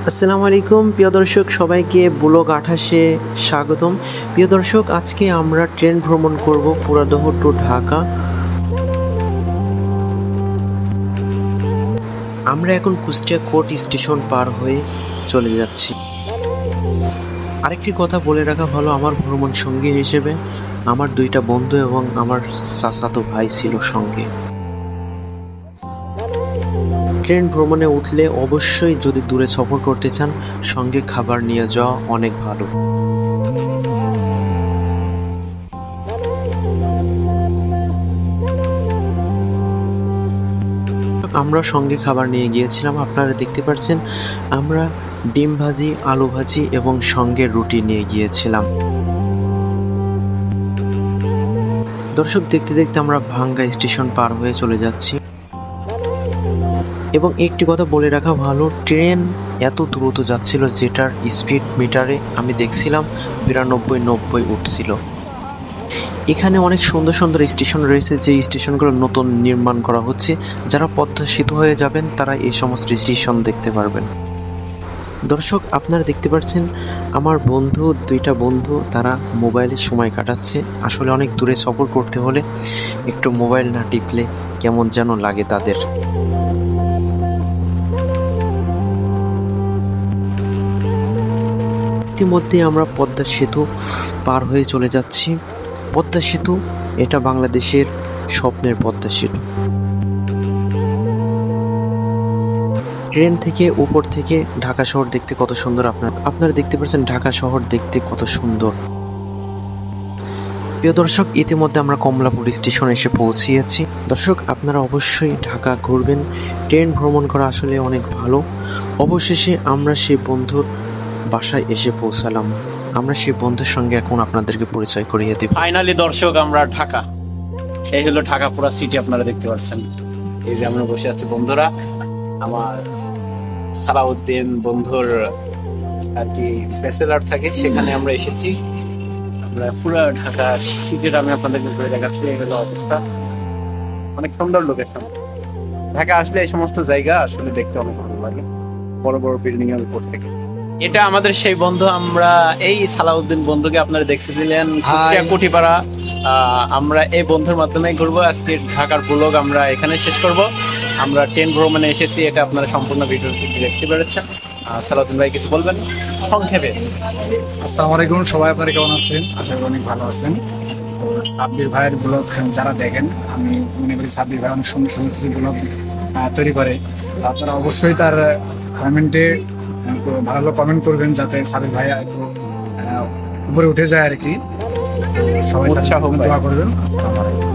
আসসালামু আলাইকুম প্রিয় দর্শক, সবাইকে ব্লগ 28-এ স্বাগতম। প্রিয় দর্শক, আজকে আমরা ট্রেন ভ্রমণ করব পুরাদহ টু ঢাকা। আমরা এখন কুষ্টিয়া কোর্ট স্টেশন পার হয়ে চলে যাচ্ছি। আরেকটি কথা বলে রাখা ভালো, আমার ভ্রমণ সঙ্গী হিসেবে আমার দুইটা বন্ধু এবং আমার চাচাতো ভাই ছিল সঙ্গে। ট্রেন ভ্রমণে উঠলে অবশ্যই যদি দূরে সফর করতে চান, সঙ্গে খাবার নিয়ে যাওয়া অনেক ভালো। আমরা সঙ্গে খাবার নিয়ে গিয়েছিলাম, আপনারা দেখতে পাচ্ছেন। আমরা ডিম ভাজি, আলু ভাজি এবং সঙ্গে রুটি নিয়ে গিয়েছিলাম। দর্শক, দেখতে দেখতে আমরা ভাঙ্গা স্টেশন পার হয়ে চলে যাচ্ছি। এবং একটি কথা বলে রাখা ভালো, ট্রেন এত দ্রুত যাচ্ছিল যেটার স্পিড মিটারে আমি দেখছিলাম 92-90 উঠছিল। এখানে অনেক সুন্দর সুন্দর স্টেশন রয়েছে, যে স্টেশনগুলো নতুন নির্মাণ করা হচ্ছে। যারা পদ্মা সেতু হয়ে যাবেন তারা এই সমস্ত স্টেশন দেখতে পারবেন। দর্শক, আপনারা দেখতে পাচ্ছেন আমার দুইটা বন্ধু তারা মোবাইলে সময় কাটাচ্ছে। আসলে অনেক দূরে সফর করতে হলে একটু মোবাইল না টিপলে কেমন যেন লাগে তাদের। ইতিমধ্যে আমরা পদ্মা সেতু পার হয়ে চলে যাচ্ছি। পদ্মা সেতু, এটা বাংলাদেশের স্বপ্নের পদ্মা সেতু। ট্রেন থেকে উপর থেকে ঢাকা শহর দেখতে কত সুন্দর। আপনারা দেখতে পাচ্ছেন ঢাকা শহর দেখতে কত সুন্দর। প্রিয় দর্শক, ইতিমধ্যে আমরা কমলাপুর স্টেশনে এসে পৌঁছিয়েছি। দর্শক, আপনারা অবশ্যই ঢাকা ঘুরবেন। ট্রেন ভ্রমণ করা আসলে অনেক ভালো। অবশেষে আমরা সেই বন্ধুর বাসায় এসে পৌঁছালাম। আমরা সেই বন্ধুর সঙ্গে এখন আপনাদেরকে পরিচয় করিয়ে দিব। ফাইনালি দর্শক, আমরা ঢাকা, এই হলো ঢাকা পুরা সিটি। আপনারা দেখতে পাচ্ছেন, এই যে আমরা বসে আছি বন্ধুরা। আমার সালাউদ্দিন বন্ধুর আর কি ব্যাচেলার থাকে, সেখানে আমরা এসেছি। আমরা পুরো ঢাকা সিটির আমি আপনাদেরকে ঘুরে দেখাচ্ছি। এই হলো অবস্থা, অনেক সুন্দর লোকেশন। ঢাকা আসলে এই সমস্ত জায়গা আসলে দেখতে অনেক ভালো লাগে, বড় বড় বিল্ডিং এর উপর থেকে। এটা আমাদের সেই বন্ধু, আমরা এই সালাউদ্দিন বন্ধুকে আপনারা দেখতেছিলেন কুষ্টিয়া কোটিপাড়া। আমরা এই বন্ধুর মাধ্যমে ঘুরবো। আজকে ঢাকার ব্লগ আমরা এখানে শেষ করব। আমরা ট্রেন ভ্রমণে এসেছি, এটা আপনারা সম্পূর্ণ ভিডিও দেখতে পেরেছেন। সালাউদ্দিন ভাই কিছু বলবেন সংক্ষেপে? আসসালামু আলাইকুম, সবাই আপনারা কেমন আছেন? আশা করি অনেক ভালো আছেন। তো সাব্বির ভাইয়ের ব্লগ যারা দেখেন, আমি মনে করি সাব্বির ভাই অনেক সুন্দর সুন্দর কিছু ব্লগ তৈরি করে। আপনারা অবশ্যই তার কমেন্টে ভালো কমেন্ট করবেন, যাতে সাব্বির ভাই একটু উপরে উঠে যায় আর কি। সবাই দোয়া করবেন। আসসালামু আলাইকুম।